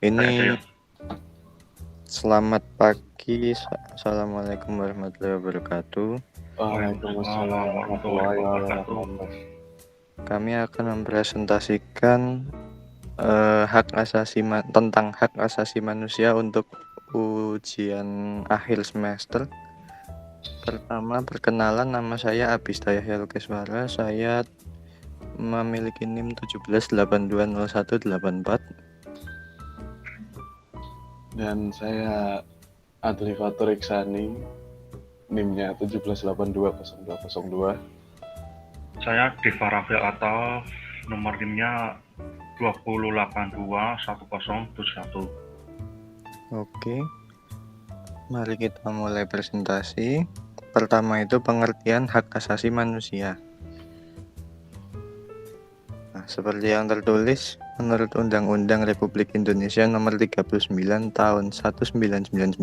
Ini selamat pagi. Assalamualaikum warahmatullahi wabarakatuh. Waalaikumsalam warahmatullahi wabarakatuh. Kami akan mempresentasikan tentang hak asasi manusia untuk ujian akhir semester. Pertama, perkenalan, nama saya Abistaya Helkeswara. Saya memiliki NIM 17820184. Dan saya Adli Fatur Iksani, NIM-nya 17820202. Saya Deva Rafael Atal, nomor NIM-nya 20821071. Oke, mari kita mulai presentasi. Pertama itu pengertian hak asasi manusia. Nah, seperti yang tertulis menurut Undang-Undang Republik Indonesia Nomor 39 Tahun 1999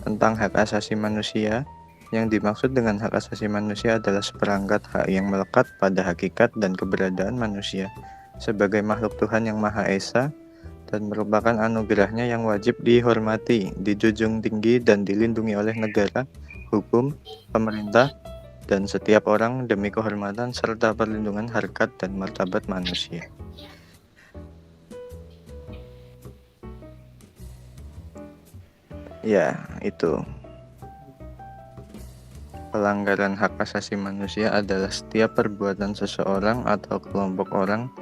tentang hak asasi manusia, yang dimaksud dengan hak asasi manusia adalah seperangkat hak yang melekat pada hakikat dan keberadaan manusia sebagai makhluk Tuhan yang Maha Esa dan merupakan anugerahnya yang wajib dihormati, dijunjung tinggi dan dilindungi oleh negara, hukum, pemerintah, dan setiap orang demi kehormatan serta perlindungan harkat dan martabat manusia. Ya, itu. Pelanggaran hak asasi manusia adalah setiap perbuatan seseorang atau kelompok orang,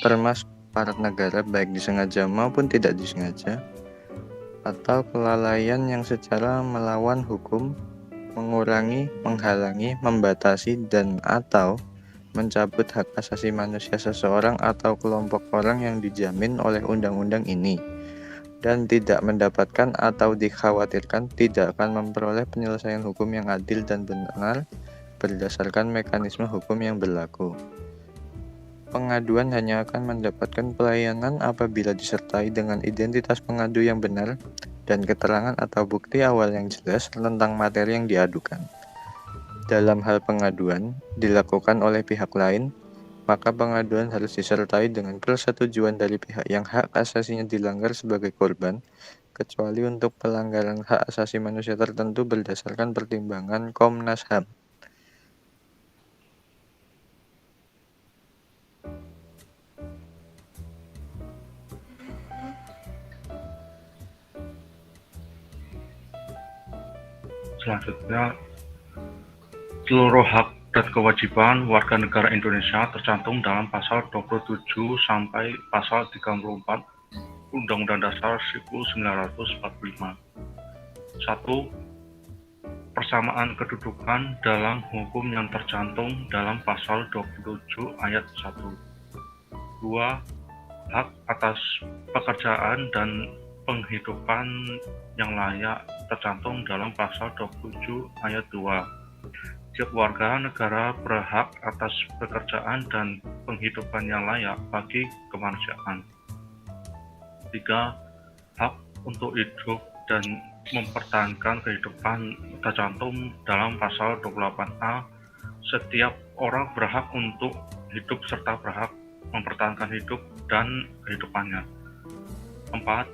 termasuk aparat negara, baik disengaja maupun tidak disengaja, atau kelalaian yang secara melawan hukum, mengurangi, menghalangi, membatasi, dan atau mencabut hak asasi manusia seseorang atau kelompok orang yang dijamin oleh undang-undang ini, dan tidak mendapatkan atau dikhawatirkan tidak akan memperoleh penyelesaian hukum yang adil dan benar berdasarkan mekanisme hukum yang berlaku. Pengaduan hanya akan mendapatkan pelayanan apabila disertai dengan identitas pengadu yang benar dan keterangan atau bukti awal yang jelas tentang materi yang diadukan. Dalam hal pengaduan dilakukan oleh pihak lain, maka pengaduan harus disertai dengan persetujuan dari pihak yang hak asasinya dilanggar sebagai korban, kecuali untuk pelanggaran hak asasi manusia tertentu berdasarkan pertimbangan Komnas HAM. Selanjutnya, seluruh hak dan kewajiban warga negara Indonesia tercantum dalam pasal 27 sampai pasal 34 Undang-Undang Dasar 1945. 1. Persamaan kedudukan dalam hukum yang tercantum dalam pasal 27 ayat 1. 2. Hak atas pekerjaan dan penghidupan yang layak tercantum dalam pasal 27 ayat 2. Setiap warga negara berhak atas pekerjaan dan penghidupan yang layak bagi kemanusiaan. 3. Hak untuk hidup dan mempertahankan kehidupan tercantum dalam pasal 28A. Setiap orang berhak untuk hidup serta berhak mempertahankan hidup dan kehidupannya. 4.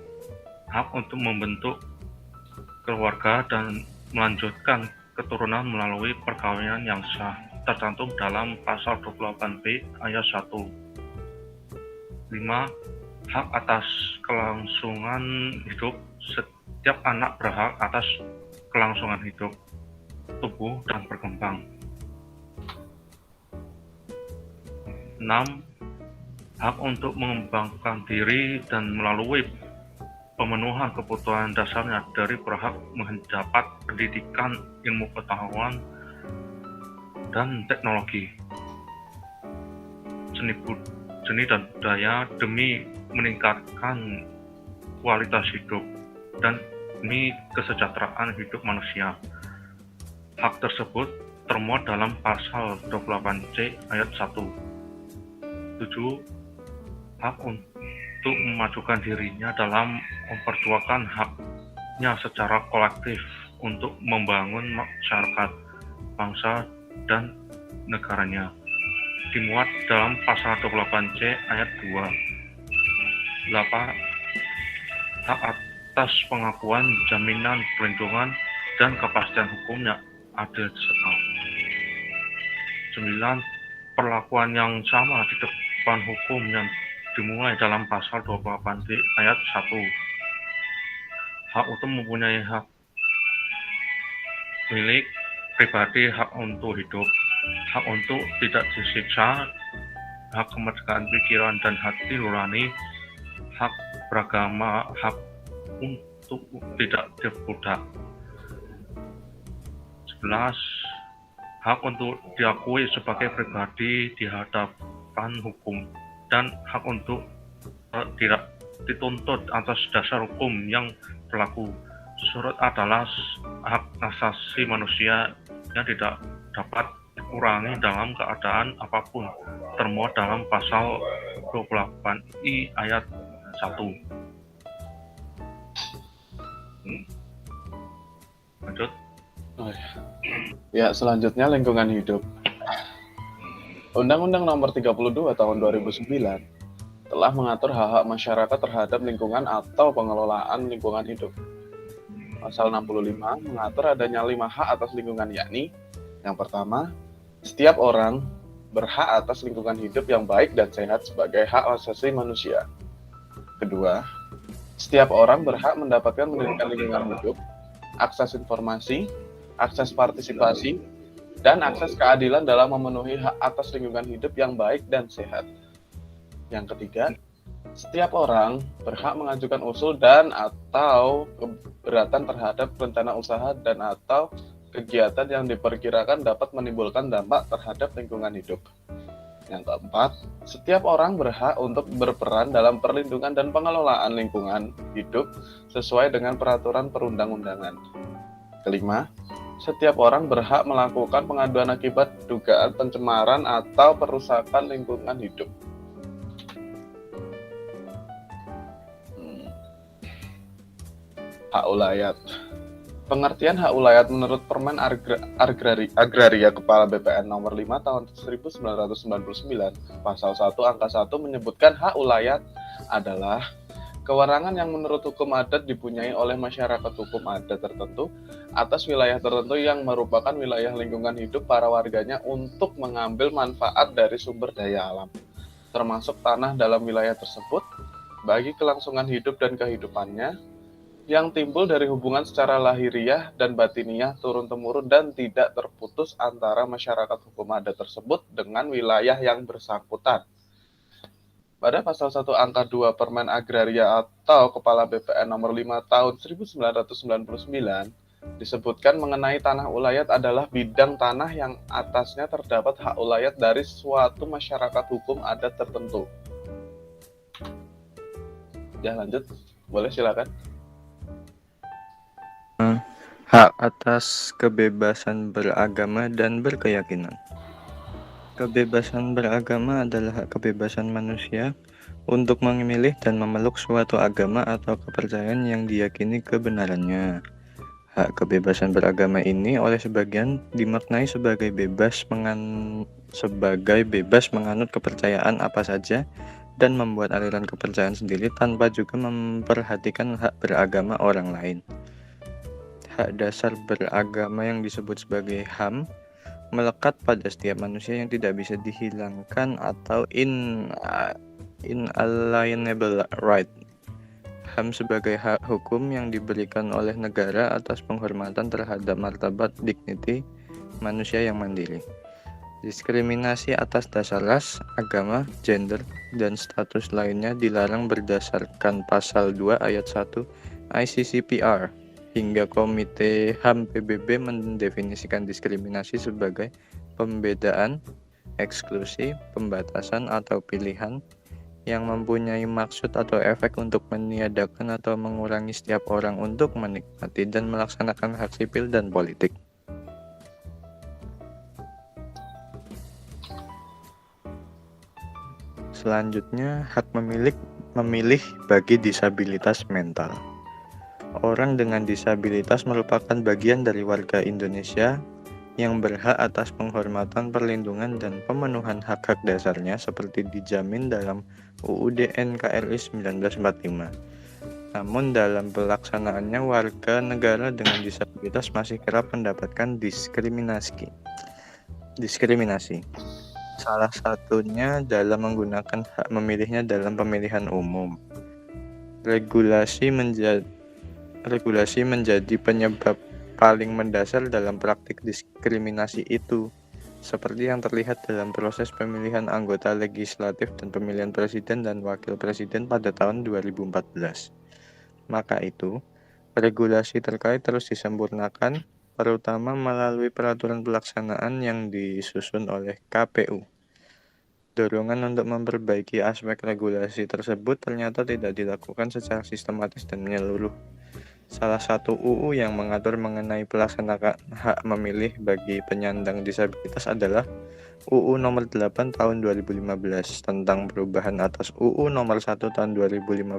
Hak untuk membentuk keluarga dan melanjutkan keturunan melalui perkawinan yang sah tercantum dalam pasal 28B ayat 1. 5. Hak atas kelangsungan hidup. Setiap anak berhak atas kelangsungan hidup, tumbuh, dan berkembang. 6. Hak untuk mengembangkan diri dan melalui pemenuhan kebutuhan dasarnya dari berhak mendapat pendidikan, ilmu pengetahuan, dan teknologi, seni dan budaya demi meningkatkan kualitas hidup dan demi kesejahteraan hidup manusia. Hak tersebut termuat dalam pasal 28C ayat 1. 7. Hak untuk memajukan dirinya dalam memperjuangkan haknya secara kolektif untuk membangun masyarakat, bangsa, dan negaranya, dimuat dalam pasal 28C ayat 2. 8. hak atas pengakuan, jaminan, perlindungan, dan kepastian hukum yang adil serta 9. Perlakuan yang sama di depan hukum yang dimulai dalam pasal 28 di ayat 1. Hak untuk mempunyai hak milik pribadi, hak untuk hidup, hak untuk tidak disiksa, hak kemerdekaan pikiran dan hati nurani, hak beragama, hak untuk tidak diperbudak. 11. Hak untuk diakui sebagai pribadi di hadapan hukum dan hak untuk tidak dituntut atas dasar hukum yang berlaku. Surut adalah hak asasi manusia yang tidak dapat dikurangi dalam keadaan apapun, termuat dalam pasal 28I ayat 1. Lanjut. Ya, selanjutnya lingkungan hidup. Undang-Undang Nomor 32 Tahun 2009 telah mengatur hak-hak masyarakat terhadap lingkungan atau pengelolaan lingkungan hidup. Pasal 65 mengatur adanya 5 hak atas lingkungan, yakni yang pertama, setiap orang berhak atas lingkungan hidup yang baik dan sehat sebagai hak asasi manusia. Kedua, setiap orang berhak mendapatkan pendidikan lingkungan hidup, akses informasi, akses partisipasi, dan akses keadilan dalam memenuhi hak atas lingkungan hidup yang baik dan sehat. Yang ketiga, setiap orang berhak mengajukan usul dan atau keberatan terhadap rencana usaha dan atau kegiatan yang diperkirakan dapat menimbulkan dampak terhadap lingkungan hidup. Yang keempat, setiap orang berhak untuk berperan dalam perlindungan dan pengelolaan lingkungan hidup sesuai dengan peraturan perundang-undangan. Kelima, setiap orang berhak melakukan pengaduan akibat dugaan pencemaran atau perusakan lingkungan hidup. Hak ulayat. Pengertian hak ulayat menurut Permen Agraria Kepala BPN Nomor 5 Tahun 1999, Pasal 1 Angka 1 menyebutkan hak ulayat adalah kewenangan yang menurut hukum adat dipunyai oleh masyarakat hukum adat tertentu atas wilayah tertentu yang merupakan wilayah lingkungan hidup para warganya untuk mengambil manfaat dari sumber daya alam, termasuk tanah dalam wilayah tersebut, bagi kelangsungan hidup dan kehidupannya, yang timbul dari hubungan secara lahiriah dan batiniah turun-temurun dan tidak terputus antara masyarakat hukum adat tersebut dengan wilayah yang bersangkutan. Pada pasal 1 angka 2 Permen Agraria atau Kepala BPN Nomor 5 Tahun 1999 disebutkan mengenai tanah ulayat adalah bidang tanah yang atasnya terdapat hak ulayat dari suatu masyarakat hukum adat tertentu. Ya, lanjut. Boleh, silakan. Hak atas kebebasan beragama dan berkeyakinan. Kebebasan beragama adalah hak kebebasan manusia untuk memilih dan memeluk suatu agama atau kepercayaan yang diyakini kebenarannya. Hak kebebasan beragama ini oleh sebagian dimaknai sebagai bebas menganut kepercayaan apa saja dan membuat aliran kepercayaan sendiri tanpa juga memperhatikan hak beragama orang lain. Hak dasar beragama yang disebut sebagai HAM melekat pada setiap manusia yang tidak bisa dihilangkan atau inalienable right. HAM sebagai hak hukum yang diberikan oleh negara atas penghormatan terhadap martabat dignity manusia yang mandiri. Diskriminasi atas dasar ras, agama, gender, dan status lainnya dilarang berdasarkan pasal 2 ayat 1 ICCPR. Hingga Komite HAM PBB mendefinisikan diskriminasi sebagai pembedaan, eksklusi, pembatasan atau pilihan yang mempunyai maksud atau efek untuk meniadakan atau mengurangi setiap orang untuk menikmati dan melaksanakan hak sipil dan politik. Selanjutnya, hak memilih bagi disabilitas mental. Orang dengan disabilitas merupakan bagian dari warga Indonesia yang berhak atas penghormatan, perlindungan, dan pemenuhan hak-hak dasarnya seperti dijamin dalam UUD NKRI 1945. Namun dalam pelaksanaannya warga negara dengan disabilitas masih kerap mendapatkan diskriminasi. Salah satunya dalam menggunakan hak memilihnya dalam pemilihan umum. Regulasi menjadi penyebab paling mendasar dalam praktik diskriminasi itu, seperti yang terlihat dalam proses pemilihan anggota legislatif dan pemilihan presiden dan wakil presiden pada tahun 2014. Maka itu, regulasi terkait terus disempurnakan, terutama melalui peraturan pelaksanaan yang disusun oleh KPU. Dorongan untuk memperbaiki aspek regulasi tersebut ternyata tidak dilakukan secara sistematis dan menyeluruh. Salah satu UU yang mengatur mengenai pelaksanaan hak memilih bagi penyandang disabilitas adalah UU Nomor 8 Tahun 2015 tentang perubahan atas UU Nomor 1 Tahun 2015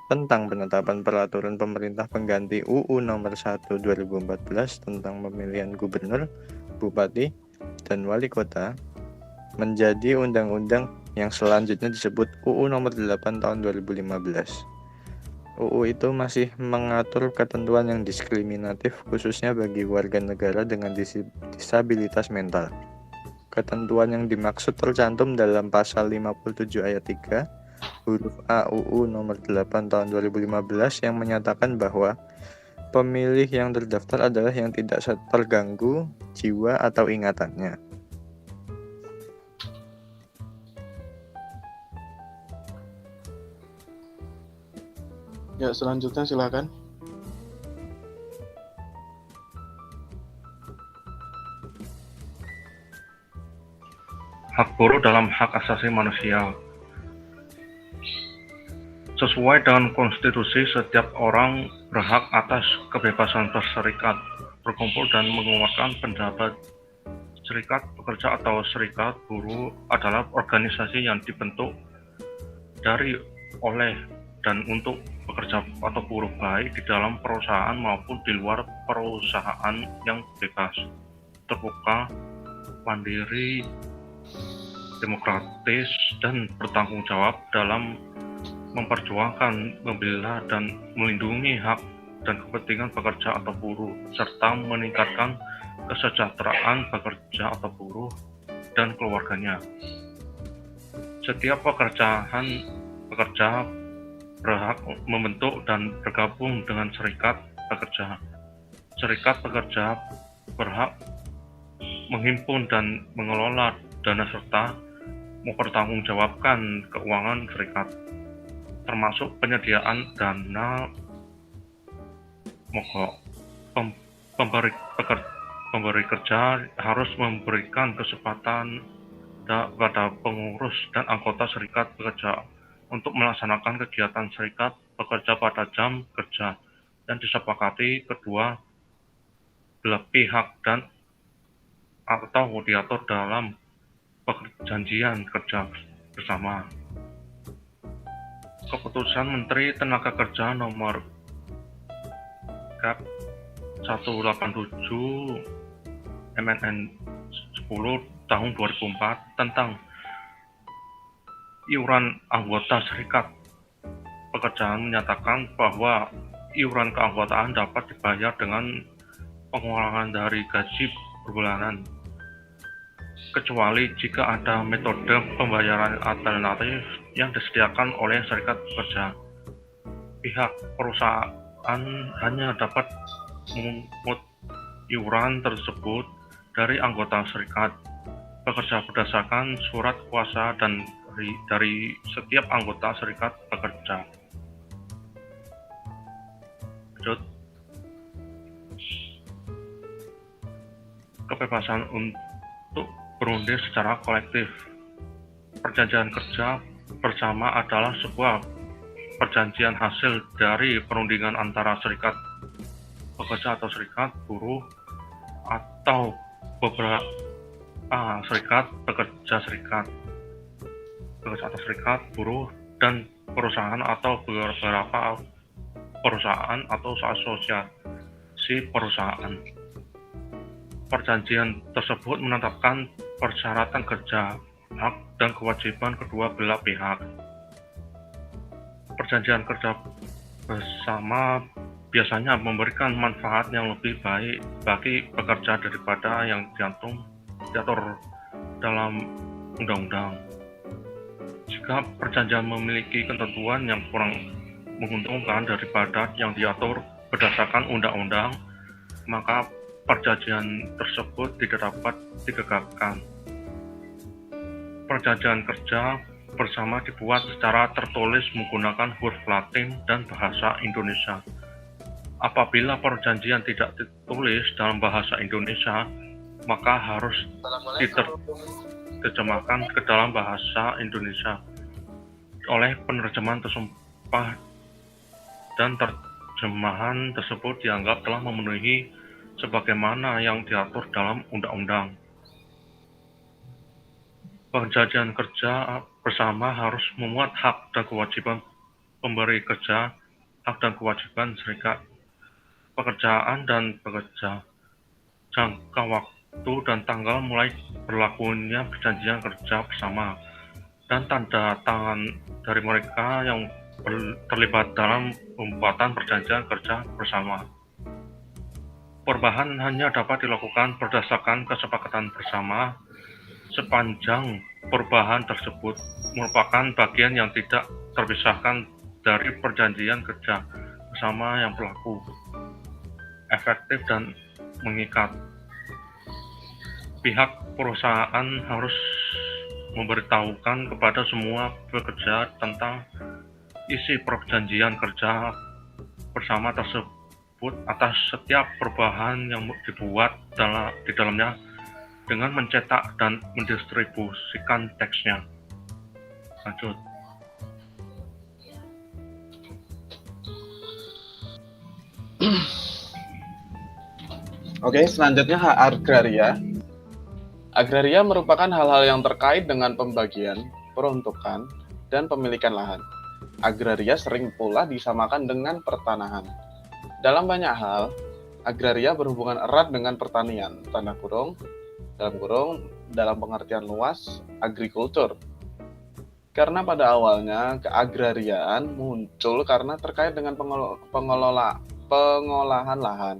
tentang penetapan peraturan pemerintah pengganti UU Nomor 1 2014 tentang pemilihan gubernur, bupati, dan wali kota menjadi undang-undang yang selanjutnya disebut UU Nomor 8 Tahun 2015. UU itu masih mengatur ketentuan yang diskriminatif khususnya bagi warga negara dengan disabilitas mental. Ketentuan yang dimaksud tercantum dalam pasal 57 ayat 3 huruf A UU Nomor 8 Tahun 2015 yang menyatakan bahwa pemilih yang terdaftar adalah yang tidak terganggu jiwa atau ingatannya. Ya, selanjutnya silakan. Hak buruh dalam hak asasi manusia. Sesuai dengan konstitusi, setiap orang berhak atas kebebasan berserikat, berkumpul dan mengeluarkan pendapat. Serikat pekerja atau serikat buruh adalah organisasi yang dibentuk dari, oleh, dan untuk pekerja atau buruh baik di dalam perusahaan maupun di luar perusahaan yang bebas, terbuka, mandiri, demokratis, dan bertanggung jawab dalam memperjuangkan, membela, dan melindungi hak dan kepentingan pekerja atau buruh, serta meningkatkan kesejahteraan pekerja atau buruh dan keluarganya. Setiap pekerja berhak membentuk dan bergabung dengan serikat pekerja. Serikat pekerja berhak menghimpun dan mengelola dana serta mempertanggungjawabkan keuangan serikat, termasuk penyediaan dana mogok. Pemberi kerja harus memberikan kesempatan kepada pengurus dan anggota serikat pekerja untuk melaksanakan kegiatan serikat pekerja pada jam kerja yang disepakati kedua belah pihak dan atau diatur dalam perjanjian kerja bersama. Keputusan Menteri Tenaga Kerja Nomor Kap 187 MNN 10 tahun 2004 tentang iuran anggota serikat pekerjaan menyatakan bahwa iuran keanggotaan dapat dibayar dengan pengurangan dari gaji berbulanan, kecuali jika ada metode pembayaran alternatif yang disediakan oleh serikat pekerja. Pihak perusahaan hanya dapat memungut iuran tersebut dari anggota serikat pekerja berdasarkan surat kuasa dan dari setiap anggota serikat pekerja. Lanjut. Kebebasan untuk berundi secara kolektif. Perjanjian kerja bersama adalah sebuah perjanjian hasil dari perundingan antara serikat pekerja atau serikat buruh atau beberapa serikat pekerja atau serikat buruh dan perusahaan atau beberapa perusahaan atau asosiasi perusahaan. Perjanjian tersebut menetapkan persyaratan kerja, hak dan kewajiban kedua belah pihak. Perjanjian kerja bersama biasanya memberikan manfaat yang lebih baik bagi pekerja daripada yang diatur dalam undang-undang. Jika perjanjian memiliki ketentuan yang kurang menguntungkan daripada yang diatur berdasarkan undang-undang, maka perjanjian tersebut tidak dapat digagalkan. Perjanjian kerja bersama dibuat secara tertulis menggunakan huruf Latin dan bahasa Indonesia. Apabila perjanjian tidak ditulis dalam bahasa Indonesia, maka harus diterjemahkan ke dalam bahasa Indonesia oleh penerjemahan tersebut, dan terjemahan tersebut dianggap telah memenuhi sebagaimana yang diatur dalam undang-undang. Perjanjian kerja bersama harus memuat hak dan kewajiban pemberi kerja, hak dan kewajiban serikat pekerjaan dan pekerja, jangka waktu dan tanggal mulai berlakunya perjanjian kerja bersama, dan tanda tangan dari mereka yang terlibat dalam pembuatan perjanjian kerja bersama. Perubahan hanya dapat dilakukan berdasarkan kesepakatan bersama sepanjang perubahan tersebut merupakan bagian yang tidak terpisahkan dari perjanjian kerja bersama yang berlaku, efektif dan mengikat. Pihak perusahaan harus memberitahukan kepada semua pekerja tentang isi perjanjian kerja bersama tersebut atas setiap perubahan yang dibuat di dalamnya dengan mencetak dan mendistribusikan teksnya. Lanjut. Oke, selanjutnya hak agraria. Agraria merupakan hal-hal yang terkait dengan pembagian, peruntukan, dan pemilikan lahan. Agraria sering pula disamakan dengan pertanahan. Dalam banyak hal, agraria berhubungan erat dengan pertanian, dalam pengertian luas, agrikultur. Karena pada awalnya keagrariaan muncul karena terkait dengan pengolahan lahan.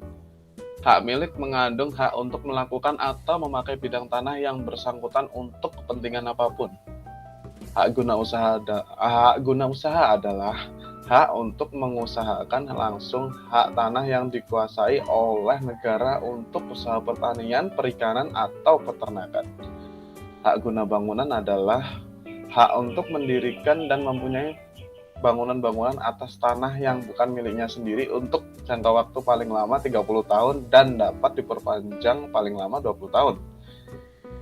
Hak milik mengandung hak untuk melakukan atau memakai bidang tanah yang bersangkutan untuk kepentingan apapun. Hak guna usaha adalah hak untuk mengusahakan langsung hak tanah yang dikuasai oleh negara untuk usaha pertanian, perikanan, atau peternakan. Hak guna bangunan adalah hak untuk mendirikan dan mempunyai bangunan-bangunan atas tanah yang bukan miliknya sendiri untuk jangka waktu paling lama 30 tahun dan dapat diperpanjang paling lama 20 tahun.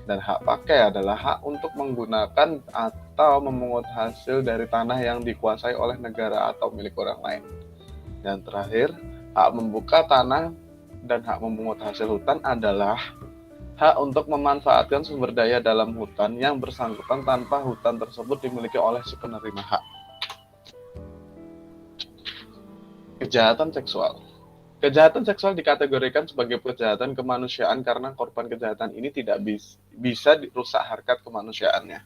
Dan hak pakai adalah hak untuk menggunakan atau memungut hasil dari tanah yang dikuasai oleh negara atau milik orang lain. Dan terakhir, hak membuka tanah dan hak memungut hasil hutan adalah hak untuk memanfaatkan sumber daya dalam hutan yang bersangkutan tanpa hutan tersebut dimiliki oleh si penerima hak. Kejahatan seksual. Kejahatan seksual dikategorikan sebagai kejahatan kemanusiaan karena korban kejahatan ini tidak bisa dirusak harkat kemanusiaannya.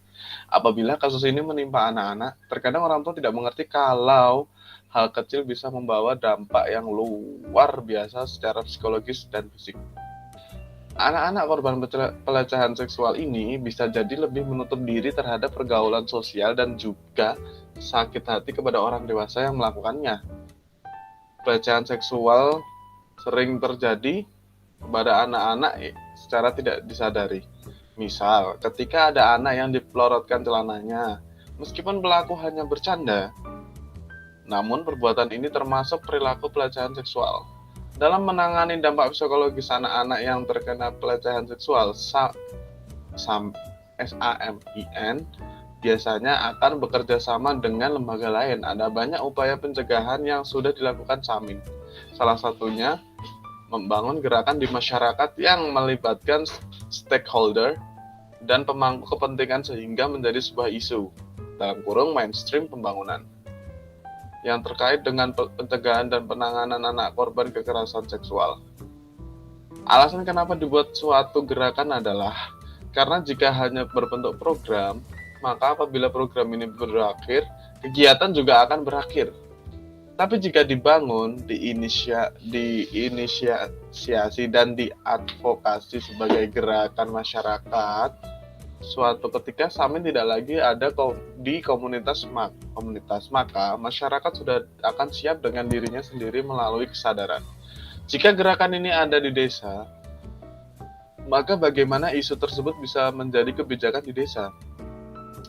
Apabila kasus ini menimpa anak-anak, terkadang orang tua tidak mengerti kalau hal kecil bisa membawa dampak yang luar biasa secara psikologis dan fisik. Anak-anak korban pelecehan seksual ini bisa jadi lebih menutup diri terhadap pergaulan sosial dan juga sakit hati kepada orang dewasa yang melakukannya. Pelecehan seksual sering terjadi kepada anak-anak secara tidak disadari. Misal, ketika ada anak yang dipelorotkan celananya, meskipun pelaku hanya bercanda, namun perbuatan ini termasuk perilaku pelecehan seksual. Dalam menangani dampak psikologis anak-anak yang terkena pelecehan seksual, SAMIN biasanya akan bekerja sama dengan lembaga lain. Ada banyak upaya pencegahan yang sudah dilakukan SAMIN. Salah satunya membangun gerakan di masyarakat yang melibatkan stakeholder dan pemangku kepentingan sehingga menjadi sebuah isu mainstream pembangunan yang terkait dengan pencegahan dan penanganan anak korban kekerasan seksual. Alasan kenapa dibuat suatu gerakan adalah karena jika hanya berbentuk program, maka apabila program ini berakhir, kegiatan juga akan berakhir. Tapi jika dibangun, diinisiasi dan diadvokasi sebagai gerakan masyarakat, suatu ketika Samin tidak lagi ada di komunitas, maka masyarakat sudah akan siap dengan dirinya sendiri melalui kesadaran. Jika gerakan ini ada di desa, maka bagaimana isu tersebut bisa menjadi kebijakan di desa?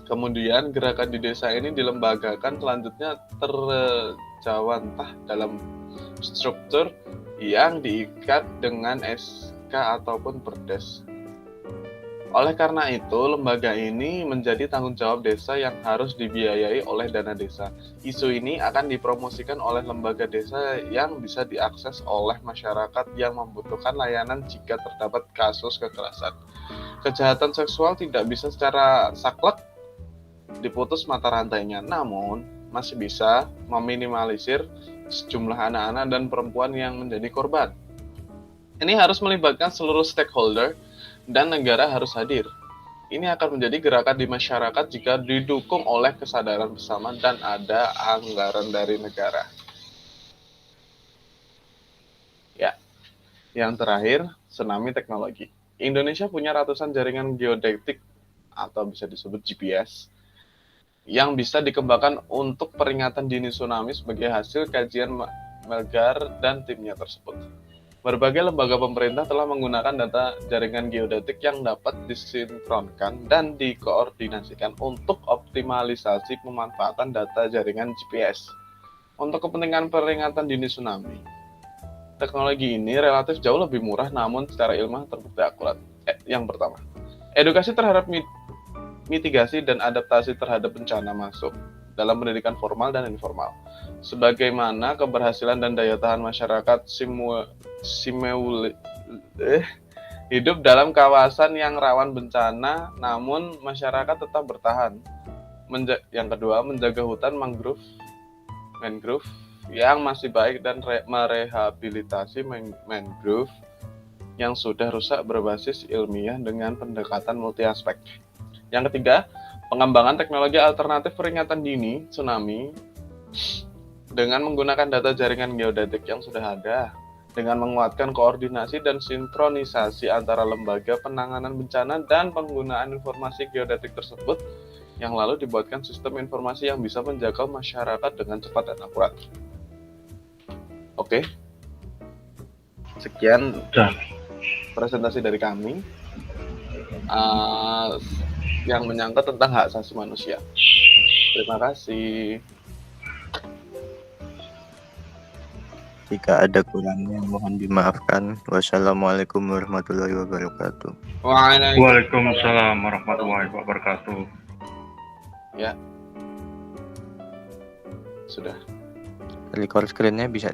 Kemudian gerakan di desa ini dilembagakan, selanjutnya terjawantah dalam struktur yang diikat dengan SK ataupun Perdes. Oleh karena itu, lembaga ini menjadi tanggung jawab desa yang harus dibiayai oleh dana desa. Isu ini akan dipromosikan oleh lembaga desa yang bisa diakses oleh masyarakat yang membutuhkan layanan jika terdapat kasus kekerasan. Kejahatan seksual tidak bisa secara saklek diputus mata rantainya, namun masih bisa meminimalisir sejumlah anak-anak dan perempuan yang menjadi korban. Ini harus melibatkan seluruh stakeholder dan negara harus hadir. Ini akan menjadi gerakan di masyarakat jika didukung oleh kesadaran bersama dan ada anggaran dari negara. Ya, yang terakhir, tsunami teknologi. Indonesia punya ratusan jaringan geodetik atau bisa disebut GPS yang bisa dikembangkan untuk peringatan dini tsunami sebagai hasil kajian Melgar dan timnya tersebut. Berbagai lembaga pemerintah telah menggunakan data jaringan geodetik yang dapat disinkronkan dan dikoordinasikan untuk optimalisasi pemanfaatan data jaringan GPS untuk kepentingan peringatan dini tsunami. Teknologi ini relatif jauh lebih murah, namun secara ilmiah terbukti akurat. Yang pertama, edukasi terhadap mitigasi dan adaptasi terhadap bencana masuk dalam pendidikan formal dan informal. Sebagaimana keberhasilan dan daya tahan masyarakat hidup dalam kawasan yang rawan bencana, namun masyarakat tetap bertahan. Yang kedua, menjaga hutan mangrove yang masih baik dan merehabilitasi mangrove yang sudah rusak berbasis ilmiah dengan pendekatan multi aspek. Yang ketiga, pengembangan teknologi alternatif peringatan dini tsunami dengan menggunakan data jaringan geodetik yang sudah ada, dengan menguatkan koordinasi dan sinkronisasi antara lembaga penanganan bencana dan penggunaan informasi geodetik tersebut, yang lalu dibuatkan sistem informasi yang bisa menjangkau masyarakat dengan cepat dan akurat. Oke, sekian presentasi dari kami yang menyangkut tentang hak asasi manusia. Terima kasih. Jika ada kurangnya mohon dimaafkan. Wassalamualaikum warahmatullahi wabarakatuh. Waalaikumsalam warahmatullahi wabarakatuh. Ya. Sudah. Record screen-nya bisa di